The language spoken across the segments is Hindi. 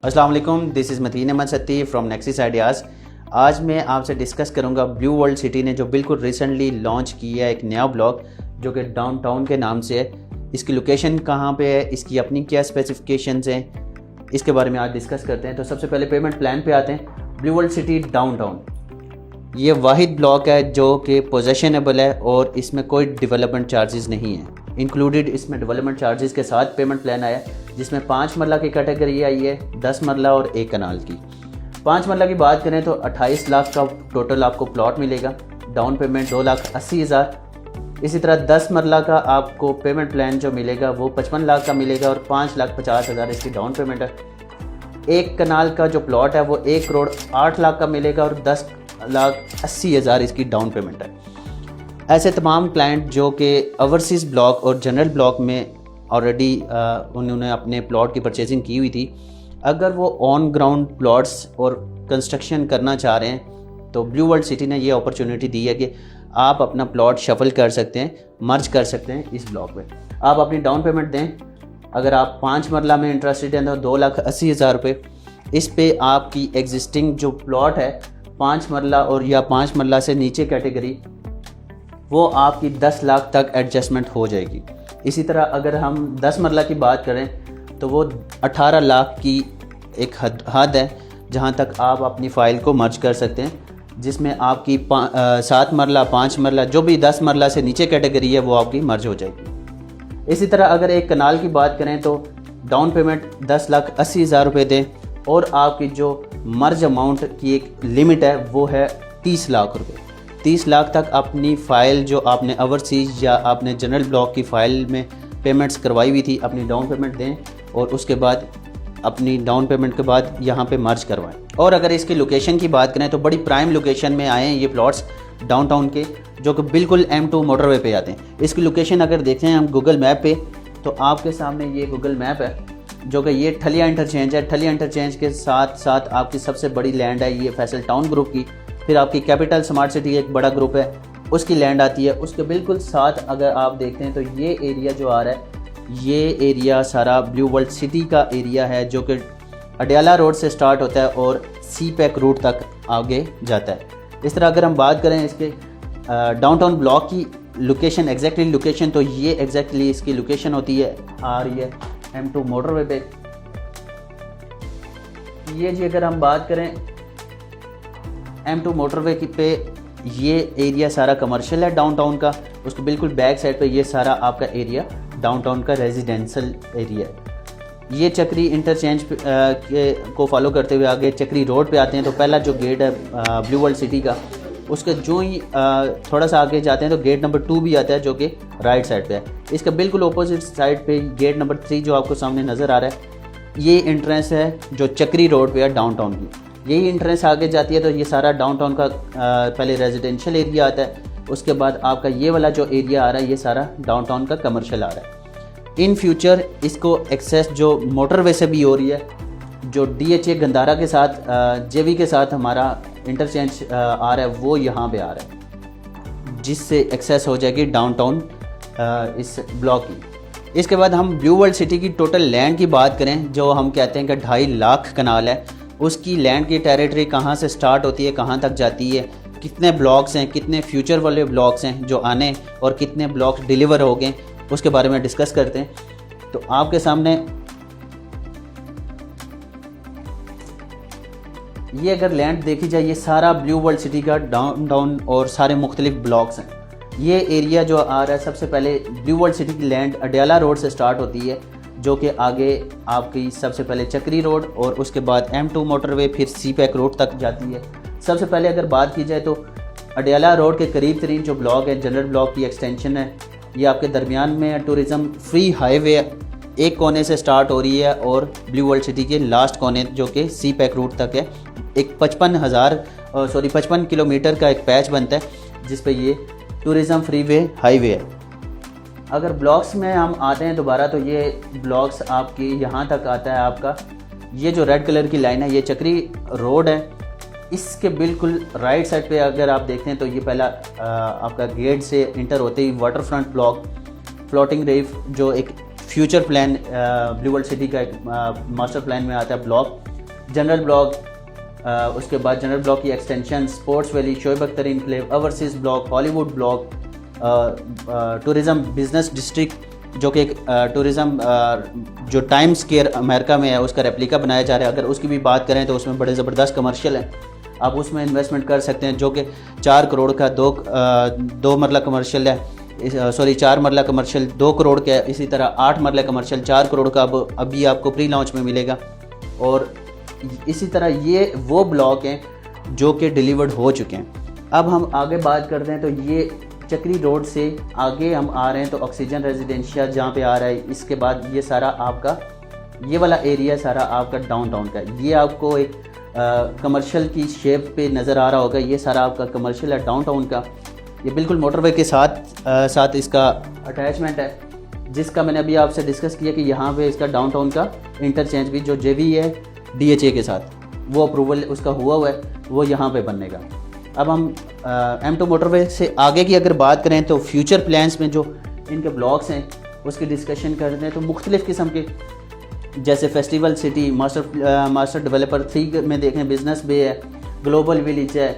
अस्सलाम वालेकुम, this is Mateen Ahmed Satti from Nexis Ideas. आज मैं आपसे डिस्कस करूंगा ब्लू वर्ल्ड सिटी ने जो बिल्कुल रिसेंटली लॉन्च किया है एक नया ब्लॉक जो कि डाउनटाउन के नाम से है। इसकी लोकेशन कहां पे है, इसकी अपनी क्या स्पेसिफिकेशंस हैं, इसके बारे में आज डिस्कस करते हैं। तो सबसे पहले पेमेंट प्लान पे आते हैं। ब्लू वर्ल्ड सिटी डाउनटाउन ये वाहिद ब्लॉक है जो कि पोजेशनेबल है और इसमें कोई डेवलपमेंट चार्जेस नहीं है इंक्लूडेड। इसमें डेवलपमेंट चार्जेस के साथ पेमेंट प्लान आया जिसमें 5 मरला की कैटेगरी आई है, 10 मरला और 1 कनाल की। 5 मरला की बात करें तो 28 लाख का टोटल आपको प्लॉट मिलेगा, डाउन पेमेंट 2,80,000। इसी तरह 10 मरला का आपको पेमेंट प्लान जो मिलेगा वो 55 लाख का मिलेगा और 5,50,000 इसकी डाउन पेमेंट है। 1 कनाल का जो प्लॉट है वो 1 करोड़ 8 लाख का मिलेगा और 10,80,000 इसकी डाउन पेमेंट है। ऐसे तमाम क्लाइंट जो कि ओवरसीज़ ब्लॉक और जनरल ब्लॉक में ऑलरेडी उन्होंने अपने प्लॉट की परचेजिंग की हुई थी, अगर वो ऑन ग्राउंड प्लॉट्स और कंस्ट्रक्शन करना चाह रहे हैं तो ब्लू वर्ल्ड सिटी ने ये अपॉर्चुनिटी दी है कि आप अपना प्लॉट शफल कर सकते हैं, मर्ज कर सकते हैं इस ब्लॉक में। आप अपनी डाउन पेमेंट दें। अगर आप 5 मरला में इंटरेस्टेड हैं तो 2,80,000 रुपये। इस पे आपकी एग्जिस्टिंग जो प्लॉट है 5 मरला और या 5 मरला से नीचे कैटेगरी वो आपकी 10 लाख तक एडजस्टमेंट हो जाएगी। इसी तरह अगर हम 10 मरला की बात करें तो वो 18 लाख की एक हद है जहां तक आप अपनी फ़ाइल को मर्ज कर सकते हैं, जिसमें आपकी 7 मरला 5 मरला जो भी 10 मरला से नीचे कैटेगरी है वो आपकी मर्ज हो जाएगी। इसी तरह अगर एक कनाल की बात करें तो डाउन पेमेंट 10,80,000 रुपये दें और आपकी जो मर्ज अमाउंट की एक लिमिट है वो है 30 लाख रुपये। 30 लाख तक अपनी फ़ाइल जो आपने ओवरसीज या आपने जनरल ब्लॉक की फ़ाइल में पेमेंट्स करवाई हुई थी अपनी डाउन पेमेंट दें और उसके बाद अपनी डाउन पेमेंट के बाद यहाँ पे मर्ज करवाएं। और अगर इसकी लोकेशन की बात करें तो बड़ी प्राइम लोकेशन में आए हैं ये प्लॉट्स डाउनटाउन के, जो कि बिल्कुल M2 मोटरवे पे आते हैं। इसकी लोकेशन अगर देखें हम गूगल मैप पे तो आपके सामने ये गूगल मैप है जो कि ये ठलिया इंटरचेंज है। ठलिया इंटरचेंज के साथ साथ आपकी सबसे बड़ी लैंड है ये फैसल टाउन ग्रुप की। फिर आपकी कैपिटल स्मार्ट सिटी एक बड़ा ग्रुप है उसकी लैंड आती है। उसके बिल्कुल साथ अगर आप देखते हैं तो ये एरिया जो आ रहा है ये एरिया सारा ब्लू वर्ल्ड सिटी का एरिया है जो कि अडयाला रोड से स्टार्ट होता है और सी पैक रूट तक आगे जाता है। इस तरह अगर हम बात करें इसके डाउनटाउन ब्लॉक की लोकेशन, एग्जैक्टली लोकेशन, तो ये एग्जैक्टली इसकी लोकेशन होती है आ रही है M2 मोटरवे पे। ये जी अगर हम बात करें M2 मोटरवे की पे ये एरिया सारा कमर्शियल है डाउनटाउन का। उसके बिल्कुल बैक साइड पे ये सारा आपका एरिया डाउनटाउन का रेजिडेंशियल एरिया है। ये चक्री इंटरचेंज को फॉलो करते हुए आगे चक्री रोड पे आते हैं तो पहला जो गेट है ब्लू वर्ल्ड सिटी का, उसके जो ही थोड़ा सा आगे जाते हैं तो गेट नंबर 2 भी आता है जो कि राइट साइड पे है। इसके बिल्कुल अपोजिट साइड पे गेट नंबर 3 जो आपको सामने नज़र आ रहा है ये एंट्रेंस है जो चक्री रोड पे है डाउनटाउन की। यही एंट्रेंस आगे जाती है तो ये सारा डाउनटाउन का पहले रेजिडेंशियल एरिया आता है, उसके बाद आपका ये वाला जो एरिया आ रहा है ये सारा डाउनटाउन का कमर्शियल आ रहा है। इन फ्यूचर इसको एक्सेस जो मोटरवे से भी हो रही है, जो DHA गंदारा के साथ JV के साथ हमारा इंटरचेंज आ रहा है वो यहाँ पे आ रहा है, जिससे एक्सेस हो जाएगी डाउनटाउन इस ब्लॉक की। इसके बाद हम ब्लू वर्ल्ड सिटी की टोटल लैंड की बात करें जो हम कहते हैं कि 2.5 लाख कनाल है। उसकी लैंड की टेरिटरी कहाँ से स्टार्ट होती है, कहाँ तक जाती है, कितने ब्लॉक्स हैं, कितने फ्यूचर वाले ब्लॉक्स हैं जो आने और कितने ब्लॉक्स डिलीवर हो गए, उसके बारे में डिस्कस करते हैं। तो आपके सामने ये अगर लैंड देखी जाए ये सारा ब्लू वर्ल्ड सिटी का डाउनटाउन और सारे मुख्तलिफ ब्लॉक्स हैं। ये एरिया जो आ रहा है सबसे पहले ब्लू वर्ल्ड सिटी की लैंड अडयाला रोड से स्टार्ट होती है जो कि आगे आपकी सबसे पहले चक्री रोड और उसके बाद M2 मोटरवे फिर सी पैक रोड तक जाती है। सबसे पहले अगर बात की जाए तो अडयाला रोड के करीब तरीन जो ब्लॉक है जनरल ब्लॉक की एक्सटेंशन है, ये आपके दरमियान में टूरिज़म फ्री हाईवे एक कोने से स्टार्ट हो रही है और ब्लू वर्ल्ड सिटी के लास्ट कोने जो कि सी पैक रूट तक है एक 55 किलोमीटर का एक पैच बनता है जिस पे ये टूरिज़म फ्रीवे हाईवे है। अगर ब्लॉक्स में हम आते हैं दोबारा तो ये ब्लॉक्स आपकी यहाँ तक आता है आपका ये जो रेड कलर की लाइन है ये चक्री रोड है। इसके बिल्कुल राइट साइड पे अगर आप देखते हैं तो ये पहला आपका गेट से इंटर होते ही water front block floating reef जो एक future plan blue world city का एक मास्टर प्लान में आता है ब्लॉक, जनरल ब्लॉक, उसके बाद जनरल ब्लॉक की extension, sports valley, Shoaib Akhtar enclave, overseas block, Hollywood block, tourism business district जो कि एक टूरिज़म जो टाइम स्क्वायर अमेरिका में है उसका रेप्लिका बनाया जा रहा है। अगर उसकी भी बात करें तो उसमें बड़े ज़बरदस्त कमर्शियल हैं, आप उसमें इन्वेस्टमेंट कर सकते हैं, जो कि 4 करोड़ का दो मरला कमर्शियल है, सॉरी 4 मरला कमर्शियल 2 करोड़ का है। इसी तरह 8 मरला कमर्शियल 4 करोड़ का अभी आपको प्री लॉन्च में मिलेगा। और इसी तरह ये वो ब्लॉक हैं जो कि डिलीवर्ड हो चुके हैं। अब हम आगे बात करते हैं तो ये चक्री रोड से आगे हम आ रहे हैं तो ऑक्सीजन रेजिडेंशियल जहाँ पे आ रहा है, इसके बाद ये सारा आपका ये वाला एरिया सारा आपका डाउनटाउन का, ये आपको एक कमर्शियल की शेप पे नज़र आ रहा होगा। ये सारा आपका कमर्शियल है डाउनटाउन का, ये बिल्कुल मोटरवे के साथ इसका अटैचमेंट है, जिसका मैंने अभी आपसे डिस्कस किया कि यहाँ पे इसका डाउनटाउन का इंटरचेंज भी जो JV है DHA के साथ वो अप्रूवल उसका हुआ है, वो यहाँ पे बनेगा। अब हम M2 मोटरवे से आगे की अगर बात करें तो फ्यूचर प्लान्स में जो इनके ब्लॉक्स हैं उसकी डिस्कशन करते हैं तो मुख्तलिफ़ किस्म के, जैसे फेस्टिवल सिटी, मास्टर डेवलपर 3 में देखें बिजनेस बे है, ग्लोबल विलेज है,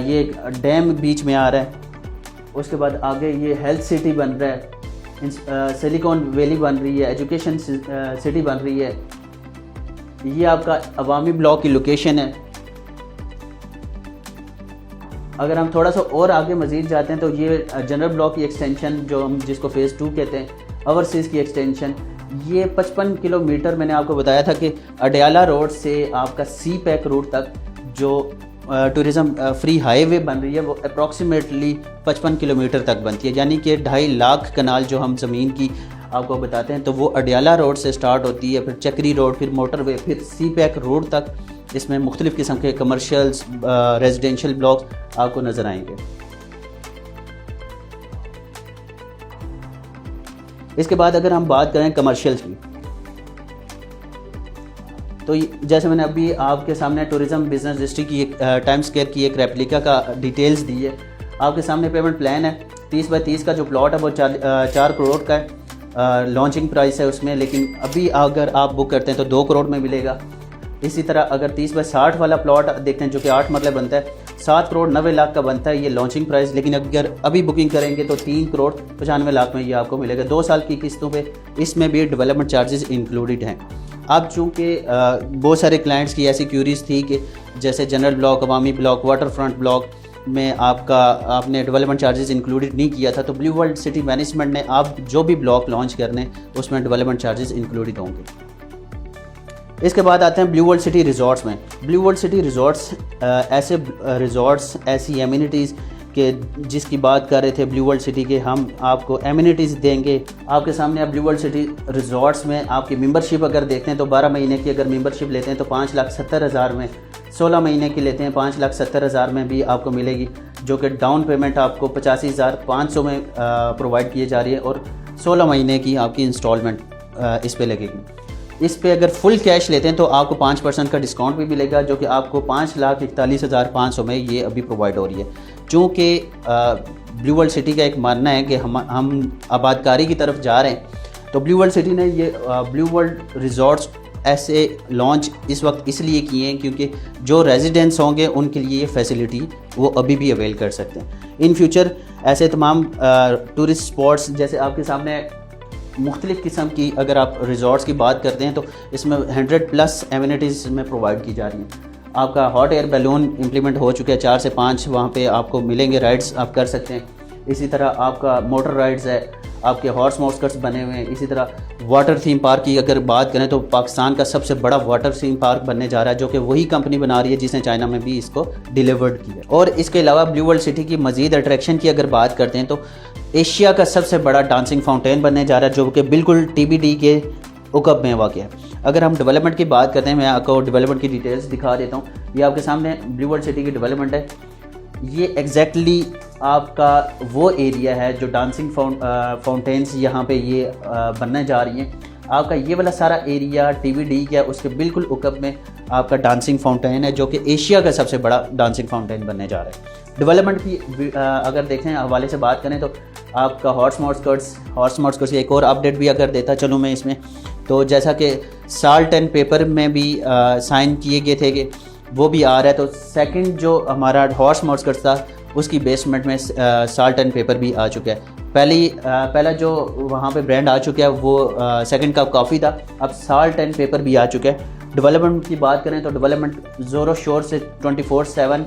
ये एक डैम बीच में आ रहा है। उसके बाद आगे ये हेल्थ सिटी बन रहा है, सिलिकॉन वैली बन रही है, एजुकेशन सिटी बन रही है। ये आपका अवामी ब्लॉक की लोकेशन है। अगर हम थोड़ा सा और आगे मज़ीद जाते हैं तो ये जनरल ब्लॉक की एक्सटेंशन जो हम जिसको फ़ेज़ 2 कहते हैं, ओवरसीज़ की एक्सटेंशन, ये 55 किलोमीटर मैंने आपको बताया था कि अडयाला रोड से आपका सी पैक रूट तक जो टूरिज़म फ्री हाईवे बन रही है वो अप्रॉक्सीमेटली 55 किलोमीटर तक बनती है, यानी कि 2.5 लाख कनाल जो हम ज़मीन की आपको बताते हैं तो वो अडयाला रोड से स्टार्ट होती है, फिर चक्री रोड, फिर मोटरवे, फिर सी पैक रोड तक। इसमें मुख्तलिफ़ किस्म के कमर्शियल्स रेजिडेंशियल ब्लॉक्स आपको नज़र आएंगे। इसके बाद अगर हम बात करें कमर्शियल्स की तो जैसे मैंने अभी आपके सामने टूरिज़म बिजनेस डिस्ट्रिक्ट की एक टाइम स्क्वायर की एक रेप्लिका का डिटेल्स दी है। आपके सामने पेमेंट प्लान है, 30 बाई 30 का जो प्लॉट है वो 4 करोड़ का है, लॉन्चिंग प्राइस है उसमें, लेकिन अभी अगर आप बुक करते हैं तो 2 करोड़ में मिलेगा। इसी तरह अगर 30 बाई 60 वाला प्लॉट देखते हैं जो कि 8 मरले बनता है, 7 करोड़ 90 लाख का बनता है ये लॉन्चिंग प्राइस, लेकिन अगर अभी बुकिंग करेंगे तो 3 करोड़ 95 लाख में ये आपको मिलेगा 2 साल की किस्तों पे। इसमें भी डेवलपमेंट चार्जेस इंक्लूडेड हैं। अब चूँकि बहुत सारे क्लाइंट्स की ऐसी क्यूरीज थी कि जैसे जनरल ब्लॉक, अवामी ब्लॉक, वाटर फ्रंट ब्लॉक में आपने डेवलपमेंट चार्जेस इंक्लूडेड नहीं किया था, तो ब्लू वर्ल्ड सिटी मैनेजमेंट ने आप जो भी ब्लॉक लॉन्च करने उसमें डेवलपमेंट चार्जेस इंक्लूडेड होंगे। इसके बाद आते हैं ब्लू वर्ल्ड सिटी रिजॉर्ट्स में। ब्लू वर्ल्ड सिटी रिजॉर्ट्स ऐसे रिजॉर्ट्स, ऐसी एमिनिटीज़ के जिसकी बात कर रहे थे ब्लू वर्ल्ड सिटी के, हम आपको एमिनिटीज़ देंगे आपके सामने। आप ब्लू वर्ल्ड सिटी रिजॉर्ट्स में आपकी मेंबरशिप अगर देखते हैं तो 12 महीने की अगर मेंबरशिप लेते हैं तो 5,70,000 में, 16 महीने की लेते हैं 5,70,000 में भी आपको मिलेगी, जो कि डाउन पेमेंट आपको 85,500 में प्रोवाइड की जा रही है और 16 महीने की आपकी इंस्टॉलमेंट इस पर लगेगी। इस पे अगर फुल कैश लेते हैं तो आपको 5% का डिस्काउंट भी मिलेगा, जो कि आपको 5,41,500 में ये अभी प्रोवाइड हो रही है। चूँकि ब्लू वर्ल्ड सिटी का एक मानना है कि हम आबादकारी की तरफ जा रहे हैं, तो ब्लू वर्ल्ड सिटी ने ये ब्लू वर्ल्ड रिजॉर्ट्स ऐसे लॉन्च इस वक्त इसलिए किए हैं क्योंकि जो रेजिडेंट्स होंगे उनके लिए ये फैसिलिटी वो अभी भी अवेल कर सकते हैं। इन फ्यूचर ऐसे तमाम टूरिस्ट स्पॉट्स जैसे आपके सामने मुख्तलिफ़ किस्म की अगर आप रिजॉर्ट्स की बात करते हैं तो इसमें 100+ एमिनिटीज़ में प्रोवाइड की जा रही हैं। आपका हॉट एयर बैलून इम्प्लीमेंट हो चुके हैं, 4 से 5 वहाँ पे आपको मिलेंगे, राइड्स आप कर सकते हैं। इसी तरह आपका मोटर राइड्स है, आपके हॉर्स मोस्कट्स बने हुए हैं। इसी तरह वाटर थीम पार्क की अगर बात करें तो पाकिस्तान का सबसे बड़ा वाटर थीम पार्क बनने जा रहा है, जो कि वही कंपनी बना रही है जिसने चाइना में भी इसको डिलीवर्ड किया। और इसके अलावा ब्लू वर्ल्ड सिटी की मज़ीद अट्रैक्शन की अगर बात करते हैं तो एशिया का सबसे बड़ा डांसिंग फाउंटेन बनने जा रहा है, जो कि बिल्कुल TBD के उकब में वाक़ है। अगर हम डेवलपमेंट की बात करते हैं, मैं आपको डेवलपमेंट की डिटेल्स दिखा देता हूँ। ये आपके सामने ब्लू वर्ल्ड सिटी की डेवलपमेंट है। ये एग्जैक्टली आपका वो एरिया है जो डांसिंग फाउंटेन्स यहाँ पे ये बनने जा रही हैं। आपका ये वाला सारा एरिया TBD का उसके बिल्कुल उकब में आपका डांसिंग फाउंटेन है, जो कि एशिया का सबसे बड़ा डांसिंग फाउंटेन बनने जा रहा है। डेवलपमेंट की अगर देखें हवाले से बात करें तो आपका हॉर्स मोस्कट्स की एक और अपडेट भी अगर देता चलूँ मैं इसमें, तो जैसा कि साल्ट एंड पेपर में भी साइन किए गए थे कि वो भी आ रहा है। तो सेकंड जो हमारा हॉर्स मॉस्कट्स था उसकी बेसमेंट में साल्ट एंड पेपर भी आ चुका है। पहला जो वहाँ पे ब्रांड आ चुका है वो सेकंड कप कॉफ़ी था, अब साल्ट एंड पेपर भी आ चुका है। डेवलपमेंट की बात करें तो डेवलपमेंट ज़ोरों शोर से 24/7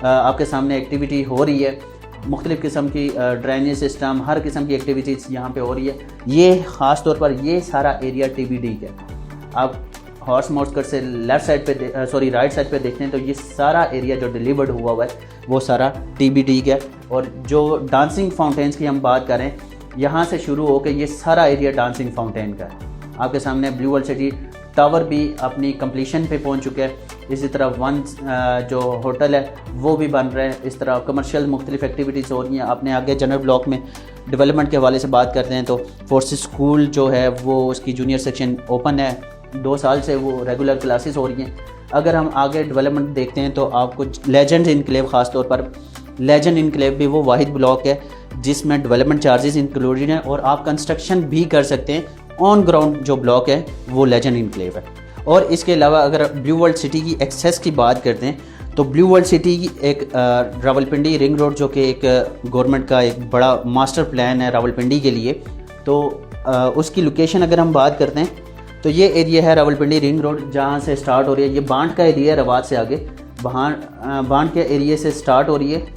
आपके सामने एक्टिविटी हो रही है। मुख्तलिफ़ किस्म की ड्रेनेज सिस्टम, हर किस्म की एक्टिविटीज़ यहाँ पे हो रही है। ये ख़ास तौर पर ये सारा एरिया TBD का है। आप हॉर्स मॉस्कट से लेफ़्ट साइड पे राइट साइड पे देखते हैं तो ये सारा एरिया जो डिलीवर्ड हुआ है वो सारा TBD का है। और जो डांसिंग फाउंटेन्स की हम बात करें, यहाँ से शुरू होकर ये सारा एरिया डांसिंग फाउंटेन का है। आपके सामने ब्लू वर्ल्ड सिटी टावर भी अपनी कंप्लीशन पे पहुँच चुका है। इसी तरह वन जो होटल है वो भी बन रहा है। इस तरह कमर्शियल मुख्तलिफ एक्टिविटीज़ हो रही हैं। अपने आगे जनरल ब्लॉक में डेवलपमेंट के हवाले से बात करते हैं तो फोर्सेस स्कूल जो है वो उसकी जूनियर सेक्शन ओपन है, 2 साल से वो रेगुलर क्लासेस हो रही हैं। अगर हम आगे डेवलपमेंट देखते हैं तो आपको लेजेंड इनक्लेव, ख़ास तौर पर लेजेंड इनक्लेव भी वो वाहिद ब्लॉक है जिसमें डेवलपमेंट चार्जेस इंक्लूडेड हैं और आप कंस्ट्रक्शन भी कर सकते हैं। ऑन ग्राउंड जो ब्लॉक है वो लेजेंड इनक्लेव है। और इसके अलावा अगर ब्लू वर्ल्ड सिटी की एक्सेस की बात करते हैं तो ब्लू वर्ल्ड सिटी की एक रावलपिंडी रिंग रोड जो कि एक गवर्नमेंट का एक बड़ा मास्टर प्लान है रावलपिंडी के लिए, तो उसकी लोकेशन अगर हम बात करते हैं तो ये एरिया है रावलपिंडी रिंग रोड जहाँ से स्टार्ट हो रही है। ये बांड का एरिया है, रवात से आगे बांड के एरिया से स्टार्ट हो रही है।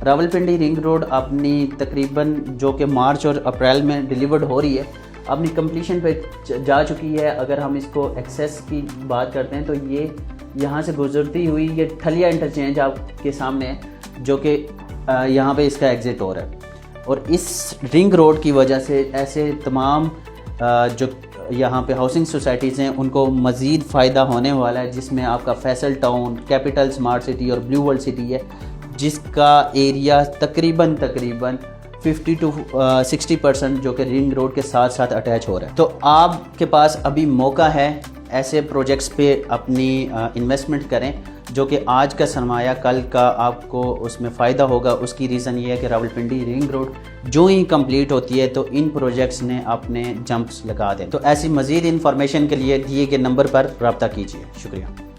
रावलपिंडी रिंग रोड अपनी तकरीबन जो कि मार्च और अप्रैल में डिलीवर्ड हो रही है, अपनी कंप्लीशन पे जा चुकी है। अगर हम इसको एक्सेस की बात करते हैं तो ये यहाँ से गुजरती हुई ये ठलिया इंटरचेंज आपके सामने है जो कि यहाँ पे इसका एग्ज़िट हो रहा है। और इस रिंग रोड की वजह से ऐसे तमाम जो यहाँ पे हाउसिंग सोसाइटीज़ हैं उनको मज़ीद फ़ायदा होने वाला है, जिसमें आपका Faisal town, capital smart city और ब्लू वर्ल्ड सिटी है जिसका एरिया तकरीबन 50 to 60% जो कि रिंग रोड के साथ साथ अटैच हो रहा है। तो आपके पास अभी मौका है ऐसे प्रोजेक्ट्स पे अपनी इन्वेस्टमेंट करें जो कि आज का सरमाया कल का आपको उसमें फ़ायदा होगा। उसकी रीज़न ये है कि रावलपिंडी रिंग रोड जो ही कंप्लीट होती है तो इन प्रोजेक्ट्स ने अपने जंप्स लगा दें। तो ऐसी मज़ीद इन्फॉर्मेशन के लिए दिए गए नंबर पर रब्ता कीजिए। शुक्रिया।